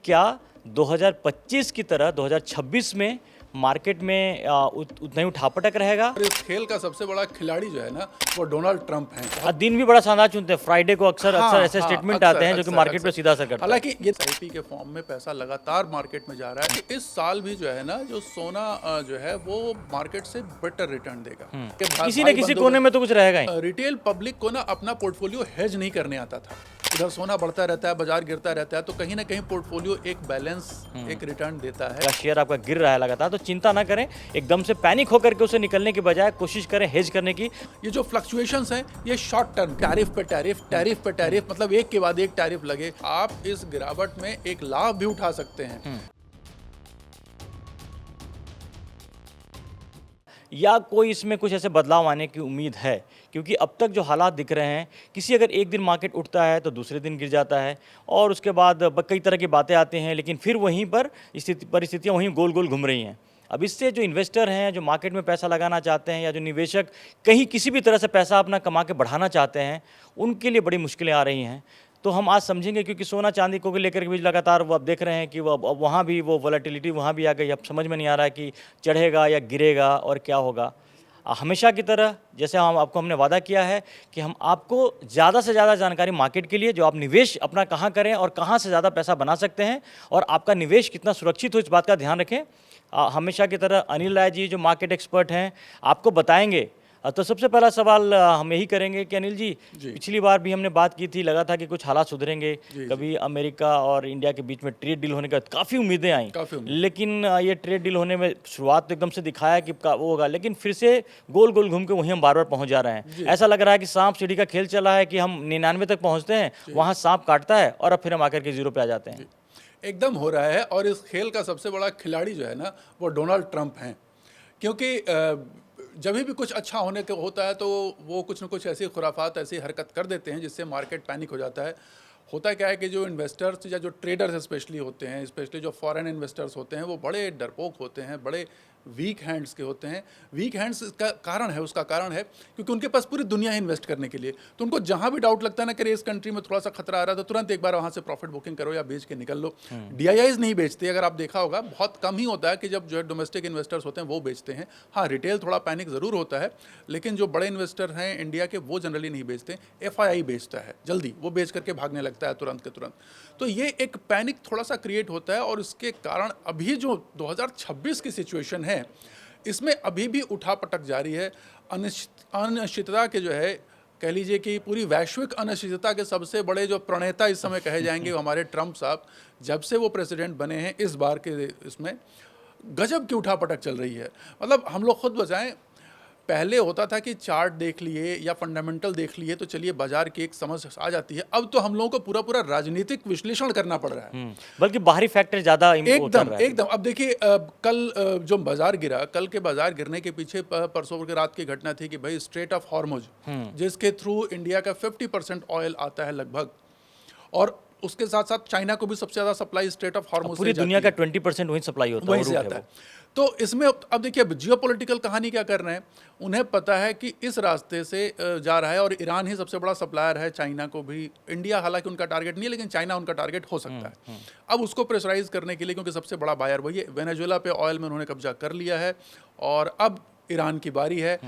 क्या 2025 की तरह 2026 में मार्केट में उतना ही उठापटक रहेगा? और इस खेल का सबसे बड़ा खिलाड़ी जो है ना, वो डोनाल्ड ट्रंप हैं। दिन भी बड़ा शानदार चुनते हैं, फ्राइडे को अक्सर ऐसे स्टेटमेंट आते हैं जो कि मार्केट पे सीधा असर करता है। हालांकि ये एसआईपी के फॉर्म में पैसा लगातार मार्केट में जा रहा है कि इस साल भी जो है ना, जो सोना जो है वो मार्केट से बेटर रिटर्न देगा। किसी न किसी कोने में तो कुछ रहेगा ही। रिटेल पब्लिक को ना अपना पोर्टफोलियो हेज नहीं करने आता था। इधर सोना बढ़ता रहता है, बाजार गिरता रहता है, तो कहीं ना कहीं पोर्टफोलियो एक बैलेंस, एक रिटर्न देता है। शेयर आपका गिर रहा है लगातार, तो चिंता ना करें, एकदम से पैनिक होकर के उसे निकलने की बजाय कोशिश करें हेज करने की। ये जो फ्लक्चुएशंस हैं, ये शॉर्ट टर्म, टैरिफ पे टैरिफ, टैरिफ पे टैरिफ, मतलब एक के बाद एक टैरिफ लगे, आप इस गिरावट में एक लाभ भी उठा सकते हैं। या कोई इसमें कुछ ऐसे बदलाव आने की उम्मीद है? क्योंकि अब तक जो हालात दिख रहे हैं, किसी अगर एक दिन मार्केट उठता है तो दूसरे दिन गिर जाता है, और उसके बाद कई तरह की बातें आती हैं, लेकिन फिर वहीं पर परिस्थितियाँ वहीं गोल गोल घूम रही हैं। अब इससे जो इन्वेस्टर हैं, जो मार्केट में पैसा लगाना चाहते हैं, या जो निवेशक कहीं किसी भी तरह से पैसा अपना कमा के बढ़ाना चाहते हैं, उनके लिए बड़ी मुश्किलें आ रही हैं। तो हम आज समझेंगे, क्योंकि सोना चांदी को लेकर के भी लगातार वो अब देख रहे हैं कि वो अब वहाँ भी वो वॉलेटिलिटी वहाँ भी आ गई। अब समझ में नहीं आ रहा है कि चढ़ेगा या गिरेगा और क्या होगा। हमेशा की तरह जैसे हमने वादा किया है कि हम आपको ज़्यादा से ज़्यादा जानकारी मार्केट के लिए, जो आप निवेश अपना कहाँ करें और कहाँ से ज़्यादा पैसा बना सकते हैं और आपका निवेश कितना सुरक्षित हो, इस बात का ध्यान रखें। हमेशा की तरह अनिल राय जी जो मार्केट एक्सपर्ट हैं आपको बताएंगे। तो सबसे पहला सवाल हम यही करेंगे कि अनिल जी, पिछली बार भी हमने बात की थी, लगा था कि कुछ हालात सुधरेंगे, कभी अमेरिका और इंडिया के बीच में ट्रेड डील होने का काफ़ी उम्मीदें आई, लेकिन ये ट्रेड डील होने में शुरुआत तो एकदम से दिखाया कि वो होगा, लेकिन फिर से गोल गोल घूम के वहीं हम बार बार पहुंच जा रहे हैं। ऐसा लग रहा है कि सांप सीढ़ी का खेल चला है कि हम 99 तक पहुँचते हैं, वहाँ सांप काटता है और अब फिर हम आकर के 0 पे आ जाते हैं। एकदम हो रहा है, और इस खेल का सबसे बड़ा खिलाड़ी जो है ना, वो डोनाल्ड ट्रंप हैं। क्योंकि जब भी कुछ अच्छा होने को होता है तो वो कुछ न कुछ ऐसी खुराफात, ऐसी हरकत कर देते हैं जिससे मार्केट पैनिक हो जाता है। होता क्या है कि जो इन्वेस्टर्स या जो ट्रेडर्स स्पेशली होते हैं, स्पेशली जो फॉरेन इन्वेस्टर्स होते हैं, वो बड़े डरपोक होते हैं, बड़े वीक हैंड्स के होते हैं। वीक हैंड्स का कारण है, उसका कारण है क्योंकि उनके पास पूरी दुनिया है इन्वेस्ट करने के लिए। तो उनको जहाँ भी डाउट लगता है ना कि इस कंट्री में थोड़ा सा खतरा आ रहा है, तो तुरंत एक बार वहाँ से प्रॉफिट बुकिंग करो या बेच के निकल लो। डीआईआईज नहीं बेचते, अगर आप देखा होगा बहुत कम ही होता है कि जब जो है डोमेस्टिक इन्वेस्टर्स होते हैं वो बेचते हैं। हाँ, रिटेल थोड़ा पैनिक ज़रूर होता है, लेकिन जो बड़े इन्वेस्टर हैं इंडिया के, वो जनरली नहीं बेचते। एफआईआई बेचता है जल्दी, वो बेच करके भागने लगता है तुरंत के तुरंत। तो ये एक पैनिक थोड़ा सा क्रिएट होता है, और इसके कारण अभी जो 2026 की सिचुएशन है, इसमें अभी भी उठापटक जारी है। अनिश्चितता के जो है, कह लीजिए कि पूरी वैश्विक अनिश्चितता के सबसे बड़े जो प्रणेता इस समय कहे जाएंगे वो हमारे ट्रंप साहब। जब से वो प्रेसिडेंट बने हैं, इस बार के इसमें गजब की उठापटक चल रही है। मतलब हम लोग खुद बचाएं, पहले होता था कि चार्ट देख लिए या फंडामेंटल देख लिए तो चलिए बाजार की एक समझ आ जाती है। अब तो हम लोगों को पूरा पूरा राजनीतिक विश्लेषण करना पड़ रहा है, बल्कि बाहरी फैक्टर ज़्यादा एकदम। अब देखिए, कल जो बाजार गिरा, कल के बाजार गिरने के पीछे परसों की रात की घटना थी कि भाई स्ट्रेट ऑफ हॉर्मुज, जिसके थ्रू इंडिया का 50% ऑयल आता है लगभग, और उसके साथ साथ चाइना को भी सबसे ज़्यादा सप्लाई स्ट्रेट ऑफ हॉर्मुज, पूरी दुनिया का 20% वहीं सप्लाई होता है, वहीं से आता है। तो इसमें अब देखिए, जियोपॉलिटिकल कहानी क्या कर रहे हैं, उन्हें पता है कि इस रास्ते से जा रहा है, और ईरान ही सबसे बड़ा सप्लायर है चाइना को भी। इंडिया हालांकि उनका टारगेट नहीं है, लेकिन चाइना उनका टारगेट हो सकता है। अब उसको प्रेशराइज करने के लिए, क्योंकि सबसे बड़ा बायर वही है, वेनेजुएला पे ऑयल में उन्होंने कब्जा कर लिया है, और अब ईरान की बारी है।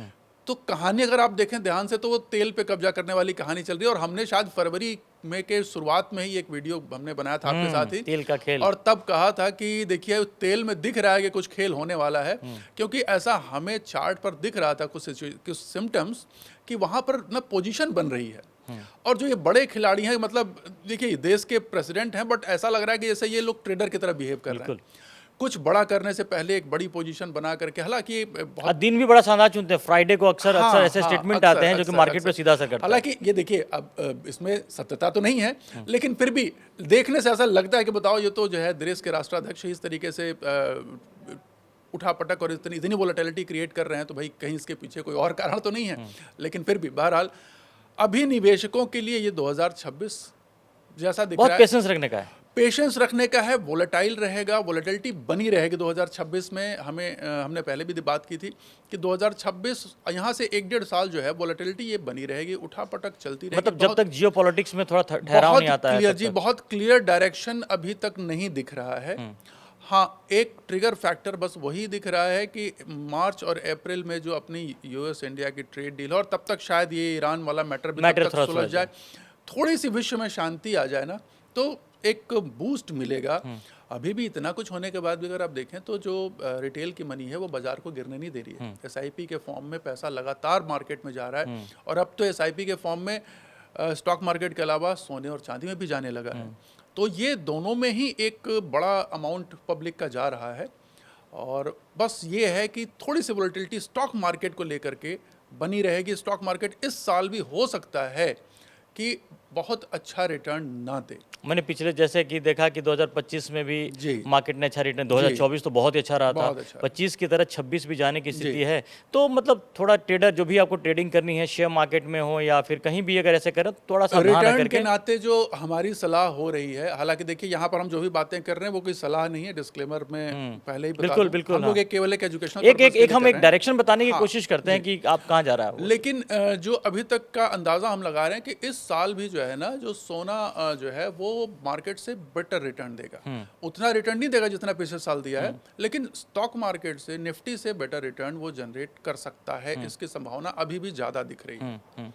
तो कहानी अगर आप देखें ध्यान से, तो वो तेल पे कब्जा करने वाली कहानी चल रही है। और हमने शायद फरवरी में के शुरुआत में ही एक वीडियो हमने बनाया था आपके साथ ही, तेल का खेल, और तब कहा था कि देखिए तेल में दिख रहा है कि कुछ खेल होने वाला है, क्योंकि ऐसा हमें चार्ट पर दिख रहा था कुछ सिम्टम्स कि वहाँ पर ना पोजीशन बन रही है। और जो ये बड़े खिलाड़ी हैं, मतलब देखिए देश के प्रेसिडेंट हैं, बट ऐसा लग रहा है कि जैसे ये लोग ट्रेडर की तरह बिहेव कर रहे हैं। कुछ बड़ा करने से पहले एक बड़ी पोजीशन बना करके, हालांकि दिन भी बड़ा शानदार चुनते हैं, फ्राइडे को अक्सर ऐसे स्टेटमेंट आते हैं जो कि मार्केट पे सीधा असर करता है। हालांकि ये देखिए, अब इसमें सत्यता तो नहीं है, लेकिन फिर भी देखने से ऐसा लगता है कि बताओ, ये तो जो है देश के राष्ट्राध्यक्ष इस तरीके से उठापटक और इतनी वोलेटिलिटी क्रिएट कर रहे हैं, तो भाई कहीं इसके पीछे कोई और कारण तो नहीं है। लेकिन फिर भी बहरहाल अभी निवेशकों के लिए ये 2026 जैसा दिख रहा है, बहुत पेशेंस रखने का है। पेशेंस रखने का है, वोलेटाइल रहेगा, वोलेटिलिटी बनी रहेगी 2026 में। हमने पहले भी बात की थी कि 2026 यहाँ से 1-1.5 साल जो है वोलेटिलिटी ये बनी रहेगी, उठापटक चलती रहेगी। मतलब जब तक जियोपॉलिटिक्स में थोड़ा ठहराव नहीं आता है क्लियर तब जी, तक। बहुत क्लियर डायरेक्शन अभी तक नहीं दिख रहा है। हाँ, एक ट्रिगर फैक्टर बस वही दिख रहा है कि मार्च और अप्रैल में जो अपनी यूएस इंडिया की ट्रेड डील है, और तब तक शायद ये ईरान वाला मैटर भी तब थोड़ा तक सुलझ जाए, थोड़ी सी विश्व में शांति आ जाए ना, तो एक बूस्ट मिलेगा। अभी भी इतना कुछ होने के बाद भी अगर आप देखें तो जो रिटेल की मनी है वो बाजार को गिरने नहीं दे रही है। एसआईपी के फॉर्म में पैसा लगातार मार्केट में जा रहा है, और अब तो एसआईपी के फॉर्म में स्टॉक मार्केट के अलावा सोने और चांदी में भी जाने लगा है। तो ये दोनों में ही एक बड़ा अमाउंट पब्लिक का जा रहा है, और बस ये है कि थोड़ी सी वोलेटिलिटी स्टॉक मार्केट को लेकर के बनी रहेगी। स्टॉक मार्केट इस साल भी हो सकता है कि बहुत अच्छा रिटर्न ना दे। मैंने पिछले जैसे कि देखा कि 2025 में भी जी मार्केट ने अच्छा रिटर्न, 2024 तो बहुत ही अच्छा रहा था, बहुत अच्छा। 25 की तरह 26 भी जाने की स्थिति है। तो मतलब थोड़ा ट्रेडर जो भी आपको ट्रेडिंग करनी है, शेयर मार्केट में हो या फिर कहीं भी अगर ऐसे करें, थोड़ा सा ध्यान रिटर्न करके। के नाते जो हमारी सलाह हो रही है, हालांकि देखिए यहाँ पर हम जो भी बातें कर रहे हैं वो कोई सलाह नहीं है, डिस्क्लेमर में पहले ही बता बिल्कुल, दूं। बिल्कुल, हम लोग एक केवल एक एजुकेशनल हम एक डायरेक्शन बताने की कोशिश करते हैं कि आप कहाँ जा रहा है वो। लेकिन जो अभी तक का अंदाजा हम लगा रहे हैं कि इस साल भी जो है ना, जो सोना जो है वो मार्केट से बेटर रिटर्न देगा। उतना रिटर्न नहीं देगा जितना पिछले साल दिया है, लेकिन स्टॉक मार्केट से, निफ्टी से बेटर रिटर्न वो जनरेट कर सकता है। इसकी संभावना अभी भी ज्यादा दिख रही है,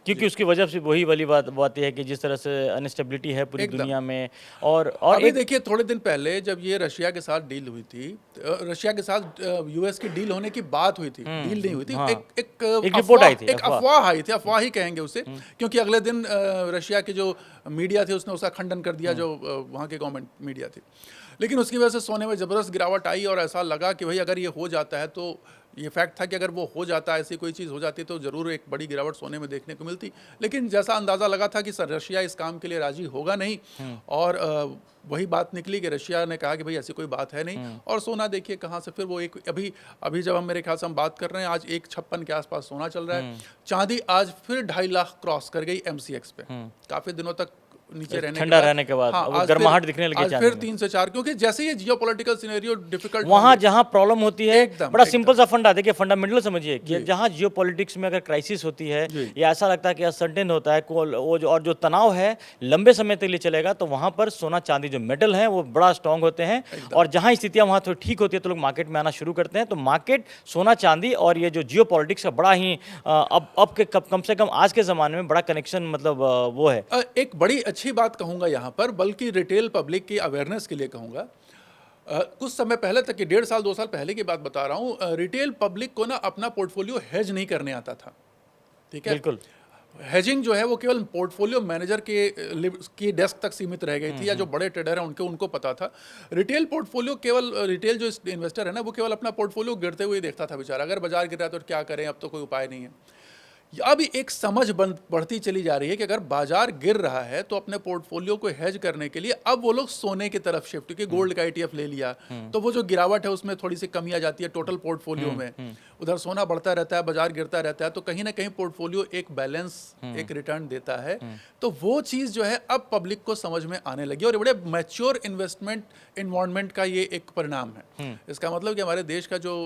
क्योंकि उसकी वजह से वही वाली बात यह है कि जिस तरह से अनस्टेबिलिटी है पूरी दुनिया में। और अभी देखिए थोड़े दिन पहले जब ये रशिया के साथ डील हुई थी, रशिया के साथ यूएस की डील होने की बात हुई थी, डील नहीं हुई थी, हाँ। एक रिपोर्ट आई थी, एक अफवाह आई थी, अफवाह ही कहेंगे उसे, क्योंकि अगले दिन रशिया की जो मीडिया थी उसने उसका खंडन कर दिया, जो वहाँ की गवर्नमेंट मीडिया थी। लेकिन उसकी वजह से सोने में ज़बरदस्त गिरावट आई, और ऐसा लगा कि भाई अगर ये हो जाता है, तो ये फैक्ट था कि अगर वो हो जाता है, ऐसी कोई चीज़ हो जाती तो ज़रूर एक बड़ी गिरावट सोने में देखने को मिलती। लेकिन जैसा अंदाज़ा लगा था कि रशिया इस काम के लिए राज़ी होगा नहीं, और वही बात निकली कि रशिया ने कहा कि भाई ऐसी कोई बात है नहीं, और सोना देखिए कहाँ से फिर वो एक अभी जब हम मेरे ख्याल से हम बात कर रहे हैं, आज 156 के आसपास सोना चल रहा है। चांदी आज फिर 2.5 लाख क्रॉस कर गई MCX पे, काफ़ी दिनों तक नीचे ठंडा रहने के बाद हाँ, गर्माहट दिखने लगी, आज फिर 3 से 4, क्योंकि जैसे ये जियोपॉलिटिकल सिनेरियो डिफिकल्ट वहाँ जहाँ प्रॉब्लम होती है, बड़ा सिंपल सा फंडा देखिए, फंडामेंटल समझिए कि जहाँ जियोपॉलिटिक्स में अगर क्राइसिस होती है या ऐसा लगता है कि अनसर्टेन होता है और जो तनाव है लंबे समय तक लिए चलेगा, तो वहाँ पर सोना चांदी जो मेटल है वो बड़ा स्ट्रांग होते हैं, और जहाँ स्थितियाँ वहाँ थोड़ी ठीक होती है तो लोग मार्केट में आना शुरू करते हैं। तो मार्केट सोना चांदी और ये जो जियोपॉलिटिक्स का बड़ा ही अब के कम से कम आज के ज़माने में बड़ा कनेक्शन, मतलब वो है। एक बड़ी अच्छी बात कहूँगा यहाँ पर, बल्कि रिटेल पब्लिक की अवेयरनेस के लिए कहूँगा। कुछ समय पहले तक की 1.5 साल 2 साल पहले की बात बता रहा हूँ, रिटेल पब्लिक को ना अपना पोर्टफोलियो हेज नहीं करने आता था, ठीक है। बिल्कुल, हेजिंग जो है वो केवल पोर्टफोलियो मैनेजर की डेस्क तक सीमित रह गई थी, या जो बड़े ट्रेडर हैं उनको पता था। रिटेल पोर्टफोलियो केवल रिटेल जो इन्वेस्टर है ना, वो केवल अपना पोर्टफोलियो गिरते हुए देखता था बेचारा, अगर बाजार गिर रहा है तो क्या करें, अब तो कोई उपाय नहीं है। अब एक समझ बढ़ती चली जा रही है कि अगर बाजार गिर रहा है तो अपने पोर्टफोलियो को हेज करने के लिए अब वो लोग सोने की तरफ शिफ्ट, क्योंकि गोल्ड का ETF ले लिया तो वो जो गिरावट है उसमें थोड़ी सी कमी आ जाती है टोटल पोर्टफोलियो में। उधर सोना बढ़ता रहता है, बाजार गिरता रहता है, तो कहीं ना कहीं पोर्टफोलियो एक बैलेंस, एक रिटर्न देता है। तो वो चीज़ जो है अब पब्लिक को समझ में आने लगी, और बड़े मैच्योर इन्वेस्टमेंट इन्वायरमेंट का ये एक परिणाम है। इसका मतलब कि हमारे देश का जो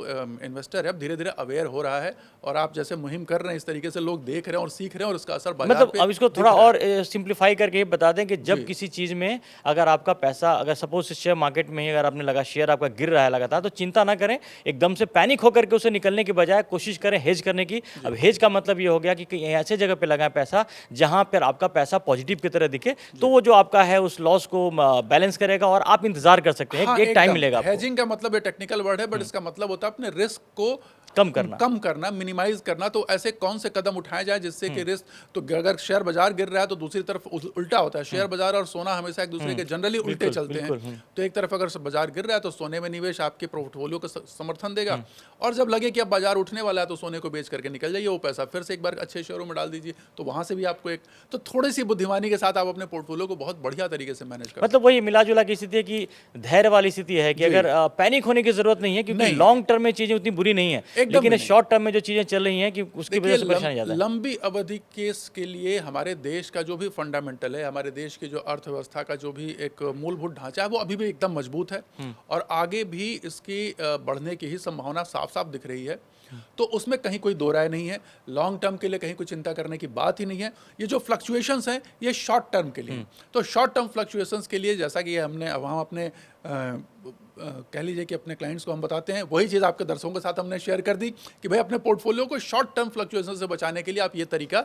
इन्वेस्टर है अब धीरे धीरे अवेयर हो रहा है, और आप जैसे मुहिम कर रहे हैं इस तरीके से लोग देख रहे हैं और सीख रहे हैं, और उसका असर बाजार मतलब पे अब इसको थोड़ा और सिंप्लीफाई करके बता दें कि जब किसी चीज़ में अगर आपका पैसा, अगर सपोज शेयर मार्केट में ही अगर आपने लगा, शेयर आपका गिर रहा है लगातार, तो चिंता ना करें, एकदम से पैनिक होकर के उसे निकलने के बजाय कोशिश करें हेज करने की। अब हेज का मतलब ये हो गया कि कहीं ऐसे जगह पे लगाएं पैसा जहां पर आपका पैसा पॉजिटिव की तरह दिखे, तो वो जो आपका है उस लॉस को बैलेंस करेगा और आप इंतजार कर सकते हैं, एक टाइम मिलेगा। हेजिंग का मतलब ये टेक्निकल वर्ड है, बट इसका मतलब होता है अपने रिस्क को कम करना, मिनिमाइज करना। तो ऐसे कौन से कदम उठाए जाए जिससे कि रिस्क, तो अगर शेयर बाजार गिर रहा है तो दूसरी तरफ उल्टा होता है, शेयर बाजार और सोना हमेशा एक दूसरे के जनरली उल्टे चलते हैं। तो एक तरफ अगर बाजार गिर रहा है तो सोने में निवेश आपके पोर्टफोलियो को समर्थन देगा, और जब लगे कि अब बाजार उठने वाला है तो सोने को बेच करके निकल जाइए, वो पैसा फिर से एक बार अच्छे शेयरों में डाल दीजिए, तो वहां से भी आपको एक, तो थोड़ी सी बुद्धिमानी के साथ आप अपने पोर्टफोलियो को बहुत बढ़िया तरीके से मैनेज कर, मतलब वही मिला जुला की स्थिति है कि धैर्य वाली स्थिति है कि अगर पैनिक होने की जरूरत नहीं है, क्योंकि लॉन्ग टर्म में चीजें उतनी बुरी नहीं है, लेकिन शॉर्ट टर्म में जो चीजें चल रही हैं कि उसकी वजह से परेशानी ज़्यादा है। लंबी अवधि केस के लिए हमारे देश का जो भी फंडामेंटल है, हमारे देश की जो अर्थव्यवस्था का जो भी एक मूलभूत ढांचा है, वो अभी भी एकदम मजबूत है और आगे भी इसकी बढ़ने की ही संभावना साफ साफ दिख रही है। तो उसमें कहीं कोई दो राय नहीं है। लॉन्ग टर्म के लिए कहीं कोई चिंता करने की बात ही नहीं है। ये जो फ्लक्चुएशंस हैं ये शॉर्ट टर्म के लिए। तो शॉर्ट टर्म फ्लक्चुएशंस के लिए जैसा कि हमने हम अपने कह लीजिए कि अपने क्लाइंट्स को हम बताते हैं, वही चीज़ आपके दर्शकों के साथ हमने शेयर कर दी कि भाई अपने पोर्टफोलियो को शॉर्ट टर्म फ्लक्चुएशन से बचाने के लिए आप ये तरीका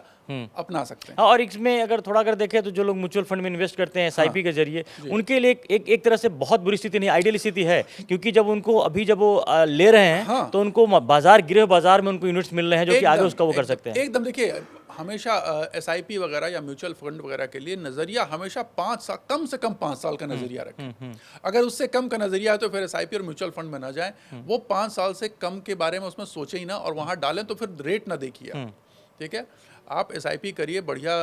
अपना सकते हैं। हाँ, और इसमें अगर थोड़ा अगर देखें तो जो लोग म्यूचुअल फंड में इन्वेस्ट करते हैं एसआईपी के जरिए, उनके लिए एक तरह से बहुत बुरी स्थिति नहीं, आइडियल स्थिति है, क्योंकि जब उनको अभी जब वो ले रहे हैं तो उनको बाजार गिरे बाजार में उनको यूनिट्स मिल रहे हैं जो कि आगे उसका वो कर सकते हैं। एकदम देखिए, हमेशा एसआईपी वगैरह या म्यूचुअल फंड वगैरह के लिए नजरिया हमेशा 5 साल, कम से कम 5 साल का नजरिया रखें। अगर उससे कम का नजरिया है तो फिर एसआईपी और म्यूचुअल फंड में ना जाएं। वो 5 साल से कम के बारे में उसमें सोचे ही ना और वहां डालें तो फिर रेट ना देखिए। ठीक है, आप एसआईपी करिए बढ़िया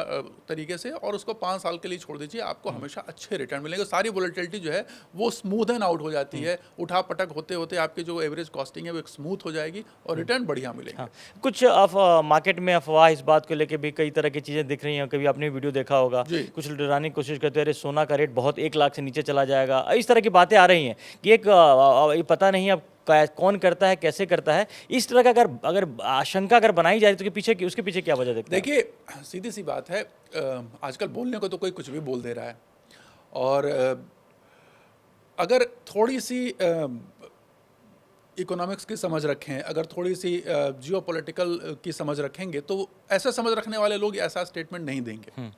तरीके से और उसको 5 साल के लिए छोड़ दीजिए, आपको हमेशा अच्छे रिटर्न मिलेंगे। सारी वोलेटिलिटी जो है वो स्मूथन आउट हो जाती है, उठा पटक होते होते आपकी जो एवरेज कॉस्टिंग है वो एक स्मूथ हो जाएगी और रिटर्न बढ़िया मिलेंगे। हाँ, कुछ मार्केट में अफवाह इस बात को लेके भी कई तरह की चीज़ें दिख रही हैं, कभी आपने वीडियो देखा होगा, कुछ डराने की कोशिश करते हैं, अरे सोना का रेट बहुत 1 लाख से नीचे चला जाएगा, इस तरह की बातें आ रही हैं कि एक ये पता नहीं अब कौन करता है, कैसे करता है, इस तरह का अगर आशंका अगर बनाई जाए तो उसके पीछे क्या वजह देखते हैं? देखिए, सीधी सी बात है, आजकल बोलने को तो कोई कुछ भी बोल दे रहा है और अगर थोड़ी सी इकोनॉमिक्स की समझ रखें, अगर थोड़ी सी जियोपॉलिटिकल की समझ रखेंगे तो ऐसा समझ रखने वाले लोग ऐसा स्टेटमेंट नहीं देंगे।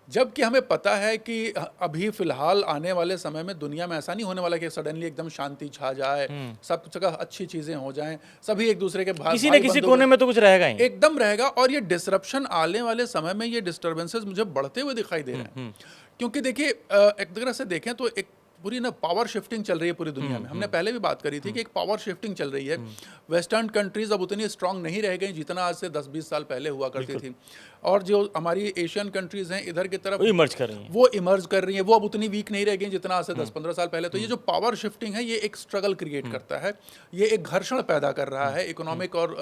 जबकि हमें पता है कि अभी फिलहाल आने वाले समय में दुनिया में ऐसा नहीं होने वाला कि सडनली एकदम शांति छा जाए, सब जगह अच्छी चीजें हो जाएं, सभी एक दूसरे के किसी न किसी कोने में तो कुछ रहेगा ही, एकदम रहेगा। और ये डिसरप्शन आने वाले समय में ये डिस्टर्बेंसेस मुझे बढ़ते हुए दिखाई दे रहे हैं। क्योंकि देखिए, एक तरह से देखें तो एक पूरी ना पावर शिफ्टिंग चल रही है पूरी दुनिया में। हमने पहले भी बात करी थी कि एक पावर शिफ्टिंग चल रही है। वेस्टर्न कंट्रीज अब उतनी स्ट्रांग नहीं रह गई जितना आज से 10-20 साल पहले हुआ करती थी, और जो हमारी एशियन कंट्रीज हैं इधर की तरफ इमर्ज कर रही हैं, वो इमर्ज कर रही हैं, वो अब उतनी वीक नहीं रह गई जितना आज से 10-15 साल पहले। तो ये जो पावर शिफ्टिंग है ये एक स्ट्रगल क्रिएट करता है, ये एक घर्षण पैदा कर रहा है इकोनॉमिक और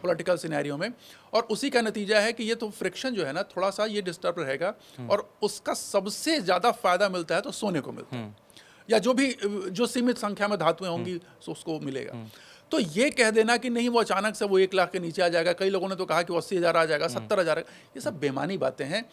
पॉलिटिकल सिनेरियो में, और उसी का नतीजा है कि ये तो फ्रिक्शन जो है ना थोड़ा सा ये डिस्टर्ब रहेगा, और उसका सबसे ज़्यादा फायदा मिलता है तो सोने को मिलता है, या जो सीमित संख्या में धातुएं होंगी उसको मिलेगा। तो ये कह देना कि नहीं वो अचानक से वो 1 लाख के नीचे आ जाएगा, कई लोगों ने तो कहा कि वो 80,000 आ जाएगा, 70,000, ये सब बेमानी बातें हैं।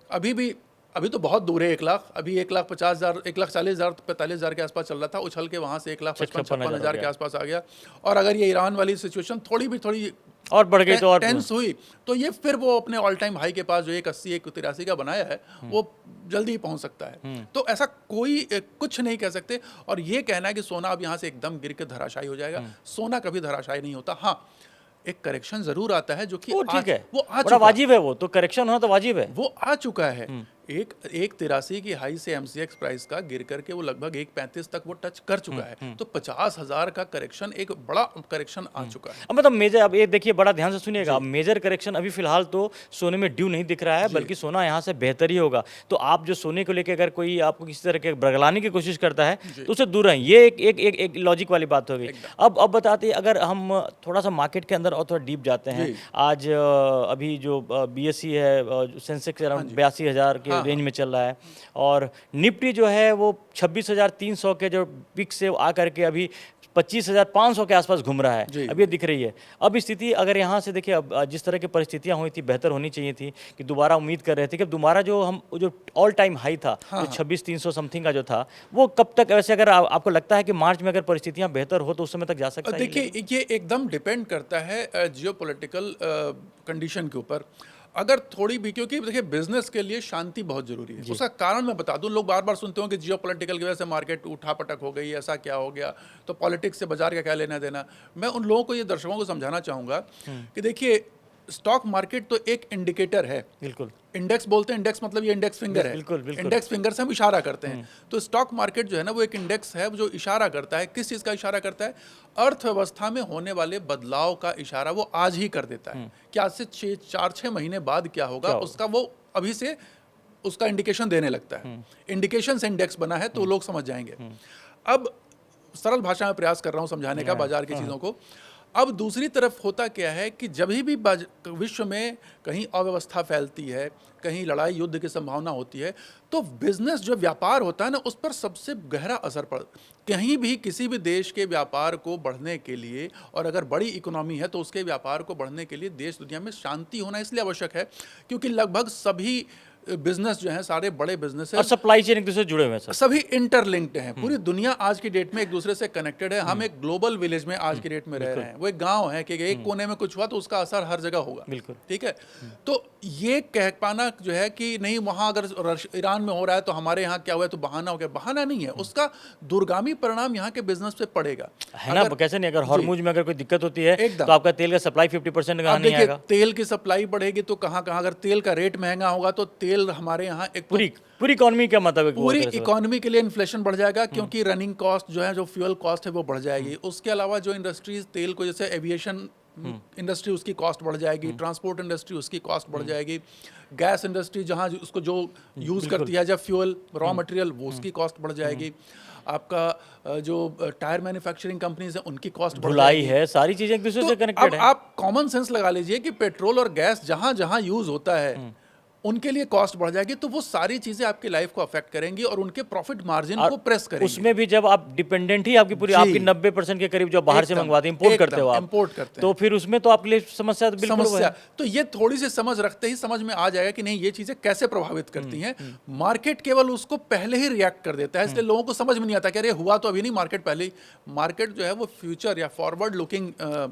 अभी तो बहुत दूर है 1 लाख, अभी 1,50,000, 1,40,000, 45,000 के आसपास चल रहा था, उछल के वहाँ से 1,55,000 के आसपास आ गया। और अगर ये ईरान वाली सिचुएशन थोड़ी और बढ़ गई तो और टेंस हुई तो ये फिर वो अपने ऑल टाइम हाई के पास जो 1,80, 1,83 का बनाया है वो जल्दी ही पहुंच सकता है। तो ऐसा कोई कुछ नहीं कह सकते। और ये कहना है कि सोना अब यहाँ से एकदम गिर के धराशायी हो जाएगा, सोना कभी धराशायी नहीं होता। हाँ, एक करेक्शन जरूर आता है जो कि ठीक है, वो बड़ा वाजिब है, वो तो करेक्शन होना तो वाजिब है, वो आ चुका है। 1,83 की हाई से एमसीएक्स प्राइस का गिर करके वो लगभग 1,35 तक वो टच कर चुका है। तो 50,000 का करेक्शन, एक बड़ा करेक्शन आ चुका है। अब मतलब मेजर, अब ये देखिए बड़ा ध्यान से सुनिएगा, मेजर करेक्शन अभी फिलहाल तो सोने में ड्यू नहीं दिख रहा है, बल्कि सोना यहाँ से बेहतर ही होगा। तो आप जो सोने को लेकर अगर कोई आपको किसी तरह के बरगलाने की कोशिश करता है तो उससे दूर रहें, ये एक लॉजिक वाली बात हो गई। अब बताते हैं, अगर हम थोड़ा सा मार्केट के अंदर और थोड़ा डीप जाते हैं, आज अभी जो BSE है सेंसेक्स अराउंड 82,000 के रेंज में चल रहा है, और निफ्टी जो है वो 26,300 के जो पिक से आकर के अभी 25,500 के आसपास घूम रहा है, अब ये दिख रही है। अब स्थिति अगर यहाँ से देखिए, अब जिस तरह की परिस्थितियाँ हुई थी बेहतर होनी चाहिए थी, कि दोबारा उम्मीद कर रहे थे कि दोबारा जो ऑल टाइम हाई था, जो 26,300 समथिंग का जो था, वो कब तक, वैसे अगर आपको लगता है कि मार्च में अगर परिस्थितियाँ बेहतर हो तो उस समय तक जा सकता है? देखिए, ये एकदम डिपेंड करता है जियोपॉलिटिकल कंडीशन के ऊपर। अगर थोड़ी भी, क्योंकि देखिए बिजनेस के लिए शांति बहुत जरूरी है। उसका कारण मैं बता दूं, लोग बार बार सुनते हो कि जियोपॉलिटिकल की वजह से मार्केट उठापटक हो गई, ऐसा क्या हो गया, तो पॉलिटिक्स से बाजार का क्या लेना देना। मैं उन लोगों को, ये दर्शकों को समझाना चाहूंगा कि देखिए, स्टॉक मार्केट तो एक इंडिकेटर है। बिल्कुल, इंडेक्स बोलते हैं, इंडेक्स मतलब ये इंडेक्स फिंगर है। बिल्कुल। इंडेक्स फिंगर से हम इशारा करते हैं। तो स्टॉक मार्केट जो है ना वो एक इंडेक्स है जो इशारा करता है, किस चीज़ का इशारा करता है? अर्थव्यवस्था में होने वाले बदलाव का इशारा वो आज ही कर देता है कि आज से 4-6 महीने बाद क्या होगा, उसका वो अभी से उसका इंडिकेशन देने लगता है। इंडिकेशन से इंडेक्स बना है तो लोग समझ जाएंगे। अब सरल भाषा में प्रयास कर रहा हूँ समझाने का बाजार की चीज़ों को। अब दूसरी तरफ होता क्या है कि जब भी विश्व में कहीं अव्यवस्था फैलती है, कहीं लड़ाई युद्ध की संभावना होती है, तो बिजनेस जो व्यापार होता है ना, उस पर सबसे गहरा असर पड़, कहीं भी किसी भी देश के व्यापार को बढ़ने के लिए, और अगर बड़ी इकोनॉमी है तो उसके व्यापार को बढ़ने के लिए देश दुनिया में शांति होना इसलिए आवश्यक है क्योंकि लगभग सभी बिजनेस जो हैं, सारे बड़े बिजनेस और सप्लाई चेन एक दूसरे से जुड़े हुए हैं सर। सभी इंटरलिंक्ड हैं। पूरी दुनिया आज की डेट में एक दूसरे से कनेक्टेड है। हम एक ग्लोबल विलेज में आज की डेट में रह रहे हैं। वो एक गांव है कि एक कोने में कुछ हुआ तो उसका असर हर जगह होगा। बिल्कुल, ठीक है। तो ये कह पाना जो है कि नहीं वहाँ अगर ईरान में हो रहा है तो हमारे यहाँ क्या हुआ है तो बहाना हो गया, बहाना नहीं है, उसका दूरगामी परिणाम यहाँ के बिजनेस पे पड़ेगा, है ना। कैसे नहीं, अगर हॉर्मुज में अगर कोई दिक्कत होती है तो आपका तेल का सप्लाई 50% कहाँ नहीं आएगा। तेल की सप्लाई बढ़ेगी तो कहाँ कहाँ, अगर तेल का रेट महंगा होगा तो तेल हमारे यहाँ एक पूरी इकोनॉमी का मतलब है, पूरी इकोनॉमी के लिए इन्फ्लेशन बढ़ जाएगा क्योंकि रनिंग कॉस्ट जो है, जो फ्यूल कॉस्ट है वो बढ़ जाएगी। उसके अलावा जो इंडस्ट्रीज तेल को, जैसे एविएशन इंडस्ट्री, उसकी कॉस्ट बढ़ जाएगी, ट्रांसपोर्ट इंडस्ट्री उसकी कॉस्ट बढ़ जाएगी, गैस इंडस्ट्री जहाँ उसको जो यूज़ करती है जब फ्यूल रॉ मटेरियल, वो उसकी कॉस्ट बढ़ जाएगी। आपका जो टायर मैन्युफैक्चरिंग कंपनीज है उनकी कॉस्ट बढ़ जाएगी। है, सारी चीजें एक दूसरे से कनेक्टेड है। आप कॉमन सेंस लगा लीजिए कि पेट्रोल और गैस जहाँ जहाँ यूज होता है उनके लिए कॉस्ट बढ़ जाएगी, तो वो सारी चीजें आपकी लाइफ को अफेक्ट करेंगी और उनके प्रॉफिट मार्जिन को प्रेस करेंगी। उसमें भी जब आप डिपेंडेंट ही आपकी पूरी, आपकी 90% के करीब जो बाहर से मंगवाते हैं, इंपोर्ट करते हो आप, इंपोर्ट करते हैं, तो फिर उसमें तो आपके लिए समस्या तो बिल्कुल समस्या। तो ये थोड़ी सी समझ रखते ही समझ में आ जाएगा कि नहीं ये चीजें कैसे प्रभावित करती हैं। मार्केट केवल उसको पहले ही रिएक्ट कर देता है, इसलिए लोगों को समझ में नहीं आता कि अरे हुआ तो अभी नहीं, मार्केट पहले ही। मार्केट जो है वो फ्यूचर या फॉरवर्ड लुकिंग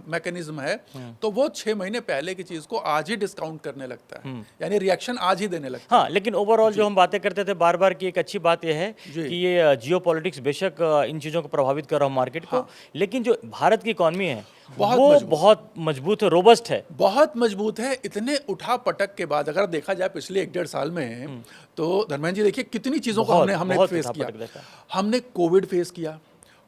मैकेनिज्म है, तो वो 6 महीने पहले की चीज को आज ही डिस्काउंट करने लगता है, यानी रिएक्शन आज ही देने लगता है। हाँ, लेकिन ओवरऑल जो हम बातें करते थे बार बार की एक अच्छी बात यह है कि ये जियोपॉलिटिक्स बेशक इन चीज़ों को प्रभावित कर रहा हो मार्केट को, लेकिन जो भारत की इकोनॉमी है वो बहुत मजबूत है, रोबस्ट है, बहुत मजबूत है। इतने उठा पटक के बाद अगर देखा जाए पिछले 1-1.5 साल में, तो धर्मेंद्र जी देखिए कितनी चीज़ों को हमने फेस किया। हमने कोविड फेस किया,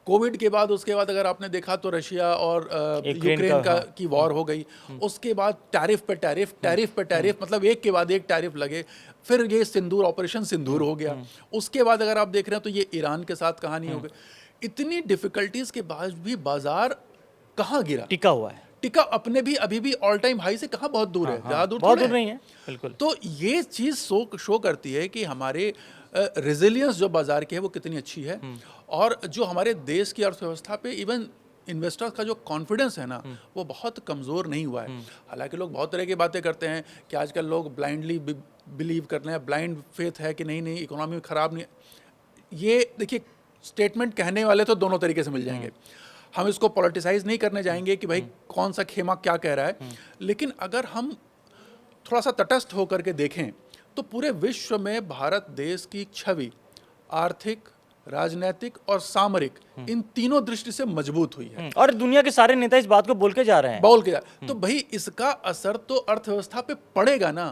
कोविड के बाद उसके बाद अगर आपने देखा तो रशिया और यूक्रेन की वॉर हो गई। उसके बाद टैरिफ पे टैरिफ, मतलब एक के बाद एक टैरिफ लगे। फिर ये सिंदूर, ऑपरेशन सिंदूर हो गया। उसके बाद अगर आप देख रहे हैं तो ये ईरान के साथ कहानी हो गई। इतनी डिफिकल्टीज के बाद भी बाजार कहाँ गिरा, टिका हुआ है, टिका अपने भी अभी भी ऑल टाइम हाई से कहाँ बहुत दूर है, ज़्यादा दूर बहुत दूर नहीं है। बिल्कुल। तो ये चीज़ शो करती है कि हमारे रेजिलियंस जो बाजार की है वो कितनी अच्छी है, और जो हमारे देश की अर्थव्यवस्था पे इवन इन्वेस्टर्स का जो कॉन्फिडेंस है ना वो बहुत कमज़ोर नहीं हुआ है। हालांकि लोग बहुत तरह की बातें करते हैं कि आजकल लोग ब्लाइंडली बिलीव कर रहे हैं, ब्लाइंड फेथ है कि नहीं इकोनॉमी खराब नहीं। ये देखिए स्टेटमेंट कहने वाले तो दोनों तरीके से मिल जाएंगे, हम इसको पॉलिटिसाइज नहीं करने जाएंगे कि भाई कौन सा खेमा क्या कह रहा है, लेकिन अगर हम थोड़ा सा तटस्थ होकर के देखें तो पूरे विश्व में भारत देश की छवि आर्थिक, राजनीतिक और सामरिक इन तीनों दृष्टि से मजबूत हुई है, और दुनिया के सारे नेता इस बात को बोल के जा रहे हैं। तो भाई इसका असर तो अर्थव्यवस्था पे पड़ेगा ना,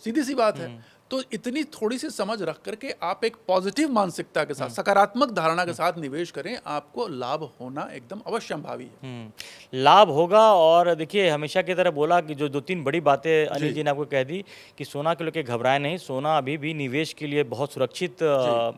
सीधी सी बात है। तो इतनी थोड़ी सी समझ रख करके आप एक पॉजिटिव मानसिकता के साथ, सकारात्मक धारणा के साथ निवेश करें, आपको लाभ होना एकदम अवश्यंभावी है। लाभ होगा। और देखिए हमेशा की तरह बोला कि जो 2-3 बड़ी बातें अनिल जी ने आपको कह दी कि सोना को लेकर घबराए नहीं, सोना अभी भी निवेश के लिए बहुत सुरक्षित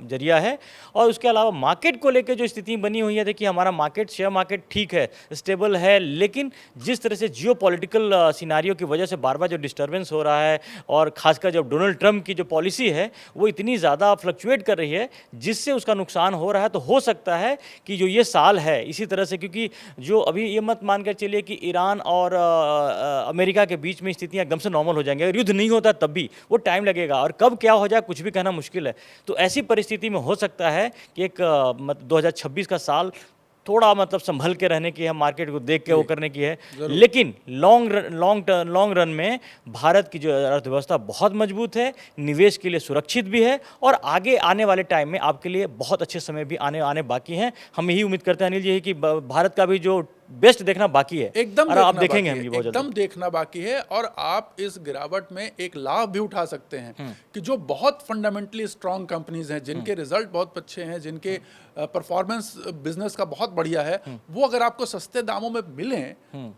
जरिया है। और उसके अलावा मार्केट को लेकर जो स्थिति बनी हुई है, देखिए हमारा मार्केट, शेयर मार्केट ठीक है, स्टेबल है, लेकिन जिस तरह से जियोपॉलिटिकल सिनारियो की वजह से बार बार जो डिस्टर्बेंस हो रहा है, और खासकर जब डोनाल्ड ट्रंप की जो पॉलिसी है वो इतनी ज़्यादा फ्लक्चुएट कर रही है जिससे उसका नुकसान हो रहा है, तो हो सकता है कि जो ये साल है इसी तरह से, क्योंकि जो अभी ये मत मान कर चलिए कि ईरान और अमेरिका के बीच में स्थितियां एकदम से नॉर्मल हो जाएंगी, अगर युद्ध नहीं होता तब भी वो टाइम लगेगा, और कब क्या हो जाए कुछ भी कहना मुश्किल है। तो ऐसी परिस्थिति में हो सकता है कि एक 2026 का साल थोड़ा मतलब संभल के रहने की है, मार्केट को देख के वो करने की है, लेकिन लॉन्ग रन में भारत की जो अर्थव्यवस्था बहुत मजबूत है, निवेश के लिए सुरक्षित भी है, और आगे आने वाले टाइम में आपके लिए बहुत अच्छे समय भी आने बाकी हैं। हम यही उम्मीद करते हैं अनिल जी कि भारत का भी जो बेस्ट देखना बाकी है, एकदम और आप देखेंगे हम एकदम देखना बाकी है, और आप इस गिरावट में एक लाभ भी उठा सकते हैं कि जो बहुत फंडामेंटली स्ट्रांग कंपनीज हैं, जिनके रिजल्ट बहुत अच्छे हैं, जिनके परफॉर्मेंस बिजनेस का बहुत बढ़िया है, वो अगर आपको सस्ते दामों में मिले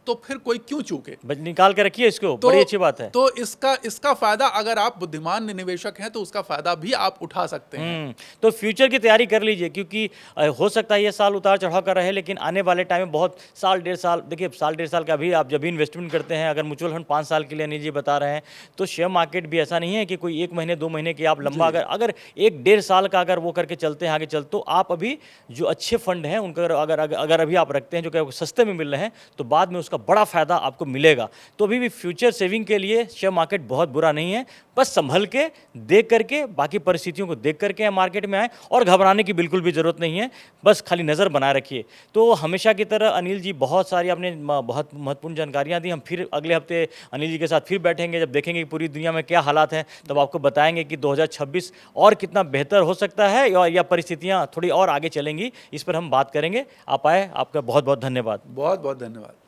तो फिर कोई क्यों चूके, निकाल के रखिए इसको, बड़ी अच्छी बात है। तो इसका फायदा, अगर आप बुद्धिमान निवेशक हैं तो उसका फायदा भी आप उठा सकते हैं। तो फ्यूचर की तैयारी कर लीजिए, क्योंकि हो सकता है ये साल उतार चढ़ाव का रहे, लेकिन आने वाले टाइम में बहुत साल डेढ़ साल, देखिए साल डेढ़ साल का भी आप जब भी इन्वेस्टमेंट करते हैं, अगर म्यूचुअल फंड 5 साल के लिए अनिल जी बता रहे हैं, तो शेयर मार्केट भी ऐसा नहीं है कि कोई 1 महीने 2 महीने की आप लंबा, अगर अगर 1 डेढ़ साल का अगर वो करके चलते हैं आगे चलते, तो आप अभी जो अच्छे फंड हैं उनका अगर अभी आप रखते हैं जो कि सस्ते में मिल रहे हैं, तो बाद में उसका बड़ा फायदा आपको मिलेगा। तो अभी भी फ्यूचर सेविंग के लिए शेयर मार्केट बहुत बुरा नहीं है, बस संभल के देख करके, बाकी परिस्थितियों को देख करके मार्केट में आए, और घबराने की बिल्कुल भी ज़रूरत नहीं है, बस खाली नज़र बनाए रखिए। तो हमेशा की तरह अनिल जी, बहुत सारी आपने बहुत महत्वपूर्ण जानकारियाँ दी। हम फिर अगले हफ्ते अनिल जी के साथ फिर बैठेंगे, जब देखेंगे कि पूरी दुनिया में क्या हालात हैं, तब आपको बताएंगे कि 2026 और कितना बेहतर हो सकता है, या परिस्थितियाँ थोड़ी और आगे चलेंगी, इस पर हम बात करेंगे। आप आए, आपका बहुत बहुत धन्यवाद। बहुत बहुत धन्यवाद।